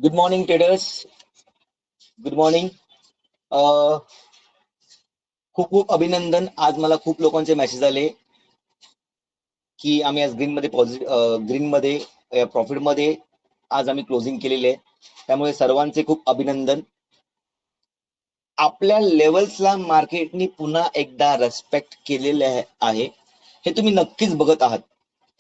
Good morning traders. Good morning. खूप खूप अभिनंदन. आज मला खूप लोकांचे मेसेज आले की आम्ही आज ग्रीन मध्ये प्रॉफिट मध्ये आज आम्ही क्लोजिंग केलेले आहे. त्यामुळे सर्वांचे खूप अभिनंदन. आपल्या लेवल्सला मार्केटनी पुन्हा एकदा रेस्पेक्ट केलेले आहे, हे तुम्ही नक्कीच बघत आहात.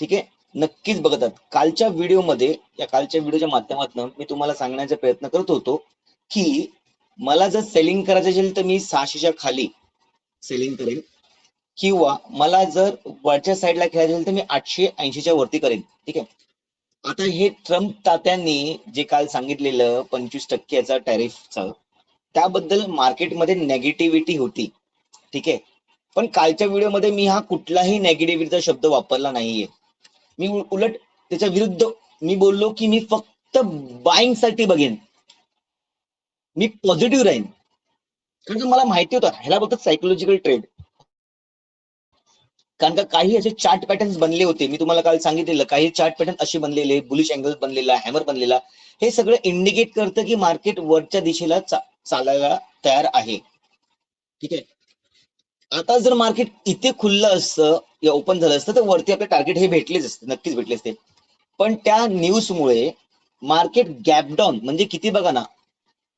ठीक आहे, नक्कीच बघत आहात. कालच्या व्हिडिओच्या माध्यमातून मी तुम्हाला सांगण्याचा प्रयत्न करत होतो की मला जर सेलिंग करायचं असेल तर मी 600च्या खाली सेलिंग करेन, किंवा मला जर वरच्या साईडला खेळायचं असेल तर मी 880च्या वरती करेन. ठीक आहे. आता हे ट्रम्प तात्यांनी जे काल सांगितलेलं 25% टॅरिफचं, त्याबद्दल मार्केटमध्ये नेगेटिव्हिटी होती. ठीक आहे, पण कालच्या व्हिडिओमध्ये मी हा कुठलाही नेगेटिव्हिटीचा शब्द वापरला नाहीये. मी उलट त्याच्या विरुद्ध मी बोललो की मी फक्त बाईंग साठी बघेन, मी पॉझिटिव्ह राहीन. कारण मला माहिती होतं ह्याला बोलतात सायकोलॉजिकल ट्रेड. कारण का काही असे चार्ट पॅटर्न्स बनले होते. मी तुम्हाला काल सांगितलेलं काही चार्ट पॅटर्न असे बनलेले, बुलिश अँगल बनलेला, हॅमर बनलेला. हे सगळं इंडिकेट करतं की मार्केट वरच्या दिशेला चालायला तयार आहे. ठीक आहे. आता जर मार्केट इथे खुललं असतं या ओपन झालं असतं तर वरती आपले टार्गेट हे भेटलेच असते, नक्कीच भेटले असते. पण त्या न्यूजमुळे मार्केट गॅप डाऊन म्हणजे किती बघा ना,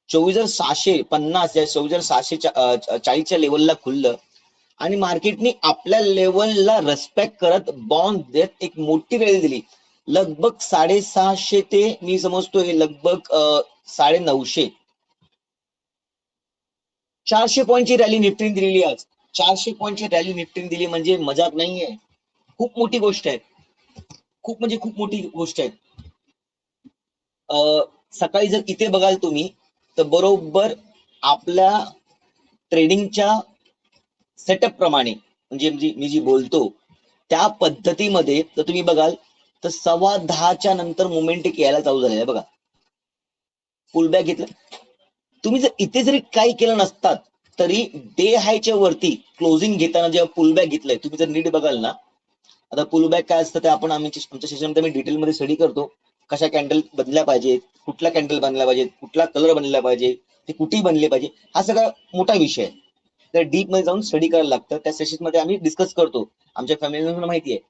24,650 या 24,640च्या लेवलला खुललं आणि मार्केटने आपल्या लेवलला रेस्पेक्ट करत बाउन्स देत एक मोठी रॅली दिली. लगभग 650 ते मी समजतो हे लगभग 950 400 पॉईंटची रॅली निफ्टीने दिलेली. आज 400 पॉईंटची रॅली निफ्टीने दिली म्हणजे मजाक नाहीये, खूप मोठी गोष्ट आहे. खूप म्हणजे खूप मोठी गोष्ट आहे. सकाळी जर इथे बघाल तुम्ही तर बरोबर आपल्या ट्रेडिंगच्या सेटअप प्रमाणे म्हणजे मी जी बोलतो त्या पद्धतीमध्ये जर तुम्ही बघाल तर 10:15च्या नंतर मोमेंट यायला चालू झालेलं आहे. बघा, पुलबॅक घेतलं. तुम्ही जर इथे जरी काही केलं नसतात तरी डे हायच्या वरती क्लोजिंग घेताना जेव्हा पुलबॅक घेतलंय, तुम्ही जर नीट बघाल ना, आता पुलबॅक काय असतं ते आपण आमच्या सेशनमध्ये मी डिटेलमध्ये स्टडी करतो. कशा कॅन्डल बनल्या पाहिजेत, कुठला कॅन्डल बनला पाहिजे, कुठला कलर बनला पाहिजे, ते कुठेही बनले पाहिजे, हा सगळा मोठा विषय आहे. तर डीप मध्ये जाऊन स्टडी करायला लागतं. त्या सेशन मध्ये आम्ही डिस्कस करतो. आमच्या फॅमिलीला माहिती आहे.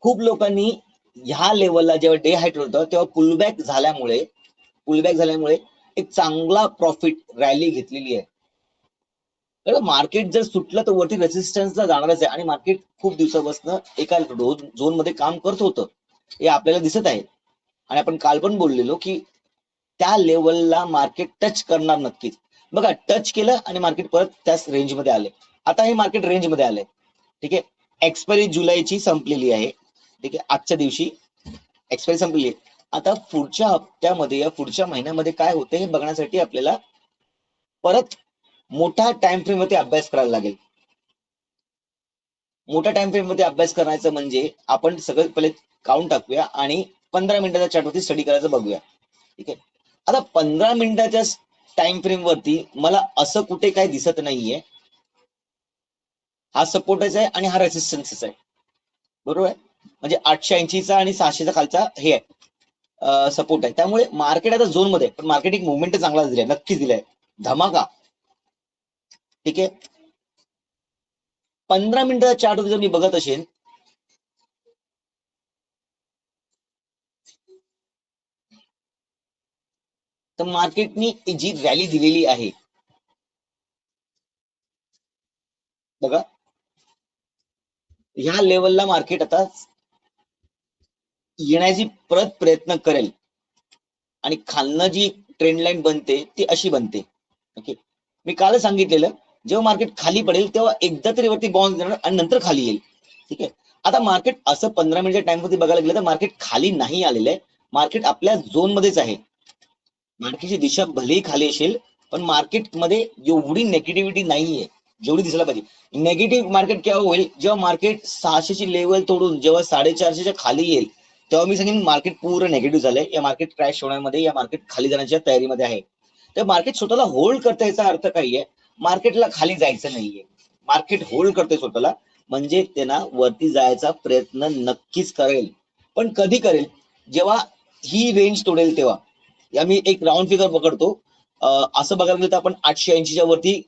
खूप लोकांनी ह्या लेवलला जेव्हा डे हाईट होतं तेव्हा पुलबॅक झाल्यामुळे एक चांगला प्रॉफिट रॅली घेतलेली आहे. तर मार्केट जर सुटलं तर वरती रेसिस्टन्सला जाणारच आहे आणि मार्केट खूप दिवसापासून एका झोन मध्ये काम करत होतं, हे आपल्याला दिसत आहे. आणि आपण काल पण बोललेलो की त्या लेवलला मार्केट टच करणार नक्कीच. बघा, टच केलं आणि मार्केट परत त्याच रेंजमध्ये आले. आता हे मार्केट रेंजमध्ये आलंय. ठीक आहे, एक्सपायरी जुलैची संपलेली आहे. ठीक आहे, आजच्या दिवशी एक्सपायरी संपलेली आहे. आता पुढच्या हप्त्यामध्ये या पुढच्या महिन्यामध्ये काय होते हे बघण्यासाठी आपल्याला परत मोठ्या टाइम फ्रेम मध्ये अभ्यास करायला लागेल. मोठ्या टाइम फ्रेम मध्ये अभ्यास करायचं म्हणजे आपण सगळं पहिले काउंट टाकूया आणि 15 मिनिटाच्या चार्टवरती स्टडी करायचं बघूया. ठीक आहे, आता 15 मिनिटाच्या टाइम फ्रेम वरती मला असं कुठे काही दिसत नाहीये. हा सपोर्टच आहे आणि हा रेसिस्टन्सच आहे, बरोबर आहे. म्हणजे 880चा आणि 600चा खालचा हे आहे, सपोर्ट आहे. त्यामुळे मार्केट आता झोन मध्ये, पण मार्केट एक मुवमेंट चांगला दिलाय, नक्कीच दिलाय, धमाका. ठीक आहे, 15 मिनिटाच्या चार्ट जर मी बघत असेल तर मार्केटनी जी रॅली दिलेली आहे बघा, ह्या लेवलला मार्केट आता येण्याची परत प्रयत्न करेल आणि खालनं जी ट्रेंड लाईन बनते ती अशी बनते. ओके, मी काल सांगितलेलं जेव्हा मार्केट खाली पडेल तेव्हा एकदा तरी वरती बाउन्स देणार आणि नंतर खाली येईल. ठीक आहे, आता मार्केट असं 15 मिनिटच्या टाइम मध्ये बघायला गेलं तर मार्केट खाली नाही आलेलं आहे. मार्केट आपल्या झोन मध्येच आहे. मार्केटची दिशा भलेही खाली असेल पण मार्केटमध्ये एवढी नेगेटिव्हिटी नाहीये जेवढी दिसायला पाहिजे. नेगेटिव्ह मार्केट केव्हा होईल, जेव्हा मार्केट 600ची लेवल तोडून जेव्हा 450च्या खाली येईल तेव्हा मी सांगेन मार्केट पूर्ण नेगेटिव्ह झालंय. या मार्केट क्रॅश होण्यामध्ये, या मार्केट खाली जाण्याच्या तयारीमध्ये आहे. तर मार्केट स्वतःला होल्ड करता, याचा अर्थ काही आहे, मार्केटला खाली जायचं नाहीये. मार्केट होल्ड करते स्वतःला म्हणजे त्यांना वरती जायचा प्रयत्न नक्कीच करेल. पण कधी करेल, जेव्हा ही रेंज तोडेल तेव्हा. या मी एक राऊंड फिगर पकडतो. असं बघायला गेलं तर आपण 880च्या वरती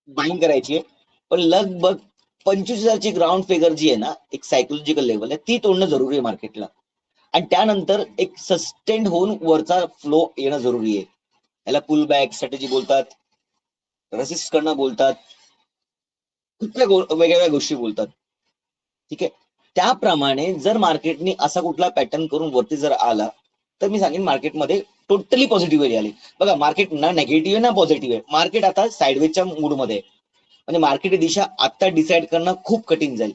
बाईंग करायची आहे, पण लगभग 25,000ची ग्राउंड फिगर जी आहे ना, एक सायकोलॉजिकल लेवल आहे, ती तोडणं जरुरी आहे मार्केटला. आणि त्यानंतर एक सस्टेंड होऊन वरचा फ्लो येणं जरुरी आहे. याला पुल बॅक स्ट्रॅटेजी बोलतात, रेसिस्ट करणं बोलतात, कुठल्या वेगवेगळ्या गोष्टी बोलतात. ठीक आहे. त्याप्रमाणे जर मार्केटने असा कुठला पॅटर्न करून वरती जर आला, तर मी सांगेन मार्केटमध्ये टोटली पॉझिटिव्ह आली. बघा, मार्केट ना नेगेटिव्ह ना पॉझिटिव्ह आहे. मार्केट आता साईडवेजच्या मूडमध्ये आहे. म्हणजे मार्केट दिशा आता डिसाईड करणं खूप कठीण जाईल.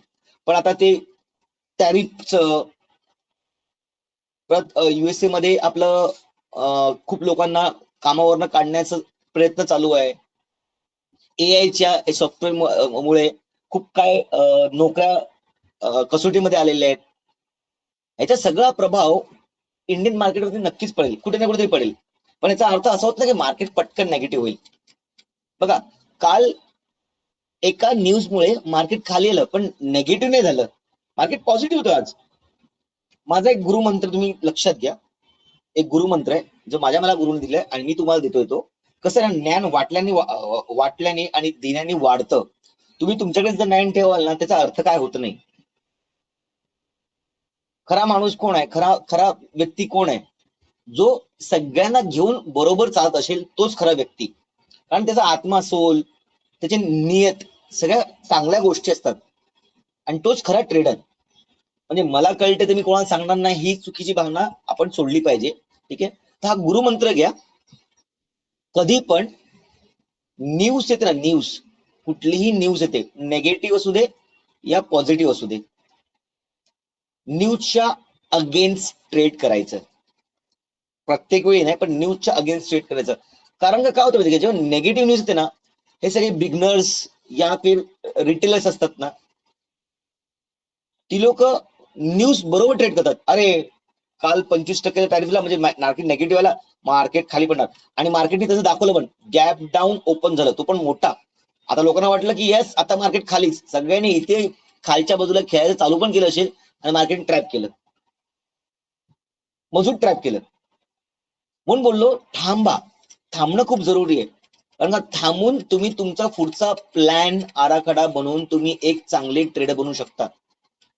पण आता ते टॅरिफचं, परत युएसए मध्ये आपलं खूप लोकांना कामावरनं काढण्याचा प्रयत्न चालू आहे. एआयच्या सॉफ्टवेअर मुळे खूप काय नोकऱ्या कसोटीमध्ये आलेल्या आहेत. याचा सगळा प्रभाव इंडियन मार्केटवरती नक्कीच पडेल, कुठे ना कुठेतरी पडेल. पण याचा अर्थ असा होत नाही की मार्केट पटकन नेगेटिव्ह होईल. बघा, काल एका न्यूजमुळे मार्केट खाली आलं, पण नेगेटिव्ह नाही झालं, मार्केट पॉझिटिव्ह होतं आज. माझा एक गुरुमंत्र तुम्ही लक्षात घ्या. एक गुरुमंत्र आहे जो मला गुरुने दिलाय आणि मी तुम्हाला देतोय. तो कसं ना, ज्ञान वाटल्याने आणि देण्याने वाढतं. तुम्ही तुमच्याकडे जर ज्ञान ठेवाल ना, त्याचा अर्थ काय होत नाही. खरा माणूस कोण आहे, खरा खरा व्यक्ती कोण आहे? जो सगळ्यांना घेऊन बरोबर चालत असेल तोच खरा व्यक्ती. कारण त्याचा आत्मा, सोल, त्याची नियत, सगळ्या चांगल्या गोष्टी असतात. आणि तोच खरा ट्रेडर. म्हणजे मला कळते तर मी कोणाला सांगणार नाही, ही चुकीची भावना आपण सोडली पाहिजे. ठीक आहे. तर हा गुरुमंत्र घ्या. कधी पण न्यूज येते ना, न्यूज, कुठलीही न्यूज येते, नेगेटिव्ह असू दे या पॉझिटिव्ह असू दे, न्यूजच्या अगेन्स्ट ट्रेड करायचं. प्रत्येक वेळी नाही, पण न्यूजच्या अगेन्स्ट ट्रेड करायचं. कारण काय होतं माहिती, जेव्हा नेगेटिव्ह न्यूज येते ना, हे सगळे बिगनर्स या फिर रिटेलर्स असतात ना, ती लोक न्यूज बरोबर ट्रेड करतात. अरे, काल 25% टॅरिफला म्हणजे मार्केट नेगेटिव्ह आला, मार्केट खाली पडणार. आणि मार्केटने तसं दाखवलं, पण गॅप डाऊन ओपन झालं, तो पण मोठा. आता लोकांना वाटलं की येस, आता मार्केट खालीच. सगळ्यांनी इथे खालच्या बाजूला खेळायचं चालू पण केलं असेल आणि मार्केट ट्रॅप केलं, मजूत ट्रॅप केलं. म्हणून बोललो, थांबा. थांबणं खूप जरुरी आहे. कारण का थांबून तुम्ही तुमचा पुढचा प्लॅन, आराखडा बनवून तुम्ही एक चांगले ट्रेडर बनवू शकता.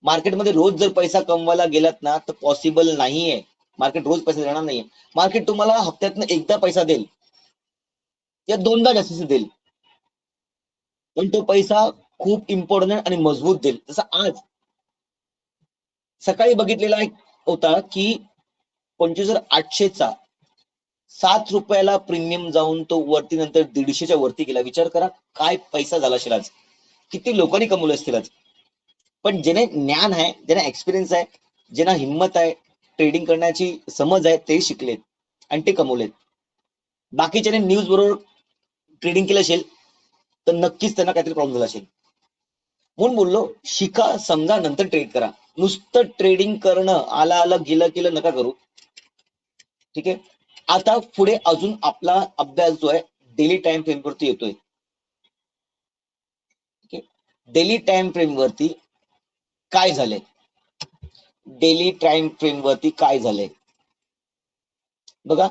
मार्केटमध्ये रोज जर पैसा कमवायला गेलात ना, तर पॉसिबल नाहीये. मार्केट रोज पैसा देणार नाहीये. मार्केट तुम्हाला हप्त्यातनं एकदा पैसा देईल या दोनदा जास्तीत देईल, पण तो पैसा खूप इम्पॉर्टंट आणि मजबूत देईल. जसं आज सकाळी बघितलेला एक होता की 25,800चा 7 रुपयाला प्रीमियम जाऊन तो वरती नंतर 150च्या वरती गेला. विचार करा काय पैसा झाला असेल आज, किती लोकांनी कमवले असतील आज. पण ज्याने ज्ञान आहे, ज्याने एक्सपिरियन्स आहे, ज्यांना हिंमत आहे, ट्रेडिंग करण्याची समज आहे, ते शिकलेत आणि ते कमवलेत. बाकीच्याने न्यूज बरोबर ट्रेडिंग केलं असेल तर नक्कीच त्यांना काहीतरी प्रॉब्लेम झाला असेल. म्हणून बोललो, शिका, समजा, नंतर ट्रेड करा. नुसतं ट्रेडिंग करणं, आला आलं गेलं केलं नका करू. ठीक आहे. आता पुढे अजून आपला अभ्यास जो आहे डेली टाइम फ्रेम वरती येतोय. ठीक आहे. डेली टाइम फ्रेम वरती काय झालंय, डेली टाइम फ्रेम वरती काय झालंय बघा.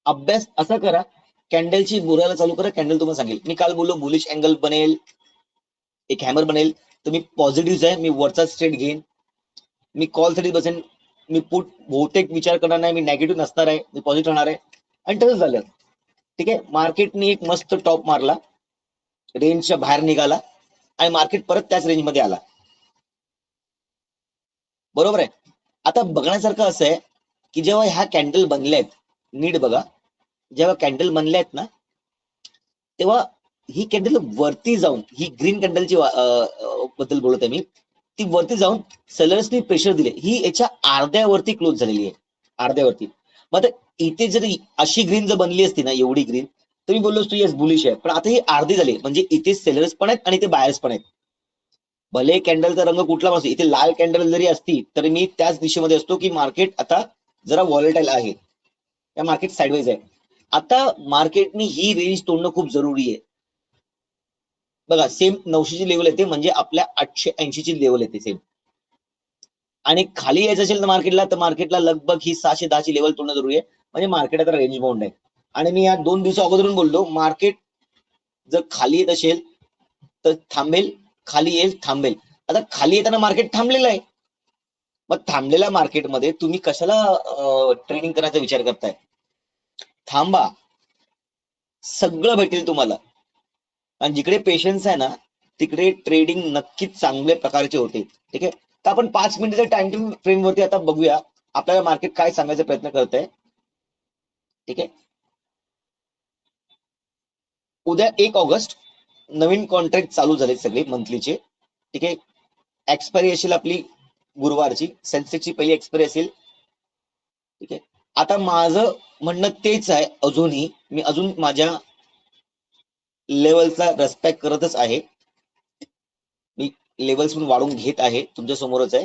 अभ्यास असा करा, कॅन्डलची बोलायला चालू करा. कॅन्डल तुम्हाला सांगेल. मी काल बोललो बुलिश अँगल बनेल, एक हॅमर बनेल, तर मी पॉझिटिव्ह आहे, मी वरचा स्ट्रेट घेईन, मी कॉल साठी बसेन, मी पुट बहुतेक विचार करणार नाही, मी नेगेटिव्ह नसणार आहे, मी पॉझिटिव्ह राहणार आहे. आणि तसंच झालं. ठीक आहे. मार्केटने एक मस्त टॉप मारला, रेंजच्या बाहेर निघाला आणि मार्केट परत त्याच रेंजमध्ये आला. बरोबर आहे. आता बघण्यासारखं असं आहे की जेव्हा ह्या कॅन्डल बनल्या आहेत, नीट बघा, जेव्हा कॅन्डल बनल्या आहेत ना, तेव्हा ही कॅन्डल वरती जाऊन, ही ग्रीन कॅन्डलची बद्दल बोलत आहे मी, ती वरती जाऊन सेलर्सनी प्रेशर दिले. ही याच्या अर्ध्यावरती क्लोज झालेली आहे, अर्ध्यावरती. मग इथे जरी अशी ग्रीन जर बनली असती ना, एवढी ग्रीन, तर मी बोललो असतो येस बुलिश आहे. पण आता ही अर्धी झाली, म्हणजे इथे सेलर्स पण आहेत आणि इथे बायर्स पण आहेत. भले कॅन्डलचा रंग कुठला पण असतो, इथे लाल कॅन्डल जरी असती तरी मी त्याच दिशेमध्ये असतो की मार्केट आता जरा व्हॉलेटाईल आहे, त्या मार्केट साईडवाईज आहे. आता मार्केटनी ही रेंज तोडणं खूप जरुरी आहे. बघा, सेम 900ची लेवल येते, म्हणजे आपल्या 880ची लेवल येते सेम. आणि खाली यायचं असेल तर मार्केटला लगभग ही 610 लेवल तोडणं जरुरी आहे. म्हणजे मार्केट आता रेंज बाउंड आहे. आणि मी या 2 दिवसा अगोदरून बोललो, मार्केट जर खाली येत असेल तर थांबेल, खाली येईल थांबेल. आता खाली येताना मार्केट थांबलेलं आहे. मग थांबलेल्या मार्केटमध्ये तुम्ही कशाला ट्रेडिंग करायचा विचार करताय? थांबा, सगळं भेटेल तुम्हाला. आणि जिकडे पेशन्स आहे ना, तिकडे ट्रेडिंग नक्कीच चांगल्या प्रकारचे होते. ठीक आहे. तर आपण 5 मिनिटाच्या टाइम फ्रेम वरती आता बघूया आपल्याला मार्केट काय सांगायचा प्रयत्न करत आहे. ठीक आहे. उद्या 1 ऑगस्ट नवीन कॉन्ट्रॅक्ट चालू झाले सगळे मंथलीचे. ठीक आहे. एक्सपायरी असेल आपली गुरुवारची, सेन्सेक्सची पहिली एक्सपायरी असेल. ठीक आहे. आता माझं म्हणणं तेच आहे, अजूनही मी अजून माझ्या लेवलचा रेस्पेक्ट करतच आहे. मी लेवल्स पण वाढवून घेत आहे, तुमच्या समोरच आहे.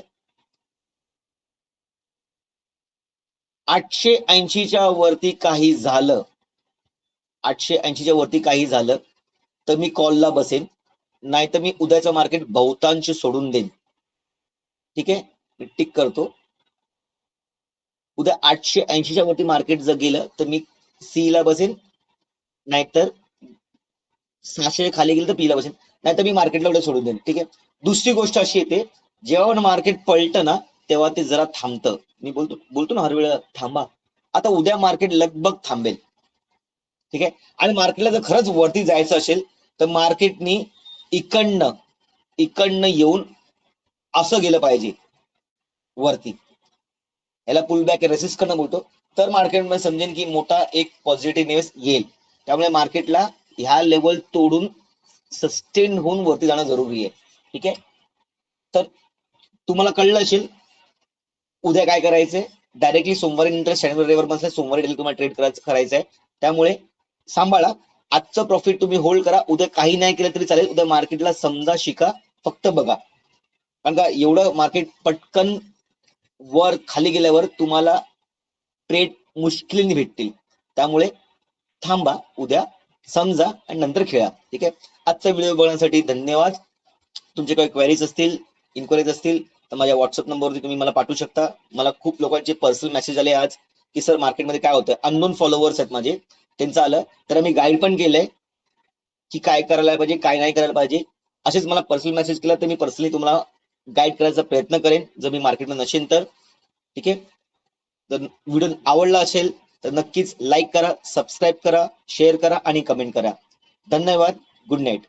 880च्या वरती काही झालं, 880च्या वरती काही झालं तर मी कॉलला बसेन, नाही तर मी उद्याचं मार्केट बहुतांश सोडून देईन. ठीक आहे. मी टिक करतो. उद्या 880च्या वरती मार्केट जर गेलं तर मी सी ला बसेन, नाहीतर 600 खाली गेलं तर पी ला बसेन, नाहीतर मी मार्केटला उद्या सोडून देईन. ठीक आहे. दुसरी गोष्ट अशी येते, जेव्हा मार्केट पलटं ना तेव्हा ते जरा थांबतं. मी बोलतो ना हर वेळेला थांबा. आता उद्या मार्केट लगभग थांबेल. ठीक आहे. आणि मार्केटला जर खरंच वरती जायचं असेल तर मार्केटनी इकडनं येऊन असं गेलं पाहिजे वरती. याला पुल बॅक रेसिस्ट करणं बोलतो. तर मार्केटमध्ये समजेन की मोठा एक पॉझिटिव्हनेस येईल. त्यामुळे मार्केटला ह्या लेवल तोडून सस्टेन होऊन वरती जाणं जरुरी आहे. ठीक आहे. तर तुम्हाला कळलं असेल उद्या काय करायचंय. डायरेक्टली सोमवारी नंतर शनिवार रविवार बसला, सोमवारी डेली तुम्हाला ट्रेड करायचंय. त्यामुळे सांभाळा. आजचं प्रॉफिट तुम्ही होल्ड करा. उद्या काही नाही केलं तरी चालेल. उद्या मार्केटला समजा शिका, फक्त बघा. कारण का एवढं मार्केट पटकन वर खाली गेल्यावर तुम्हाला ट्रेड मुश्किलीने भेटतील. त्यामुळे थांबा, उद्या समजा आणि नंतर खेळा. ठीक आहे. आजचा व्हिडिओ बघण्यासाठी धन्यवाद. तुमचे काही क्वेरीज असतील, इन्क्वायरीज असतील तर माझ्या व्हॉट्सअप नंबरवरती तुम्ही मला पाठवू शकता. मला खूप लोकांचे पर्सनल मेसेज आले आज की सर मार्केटमध्ये काय होतं. अननोन फॉलोअर्स आहेत माझे, त्यांचं आलं तर मी गाईड पण केलंय की काय करायला पाहिजे, काय नाही करायला पाहिजे. असेच मला पर्सनल मेसेज केला तर मी पर्सनली तुम्हाला गाईड करायचा प्रयत्न करेन जर मी मार्केटमध्ये नसेल तर. ठीक आहे. जर व्हिडिओ आवडला असेल तर नक्कीच लाईक करा, सबस्क्राईब करा, शेअर करा आणि कमेंट करा. धन्यवाद. Good night.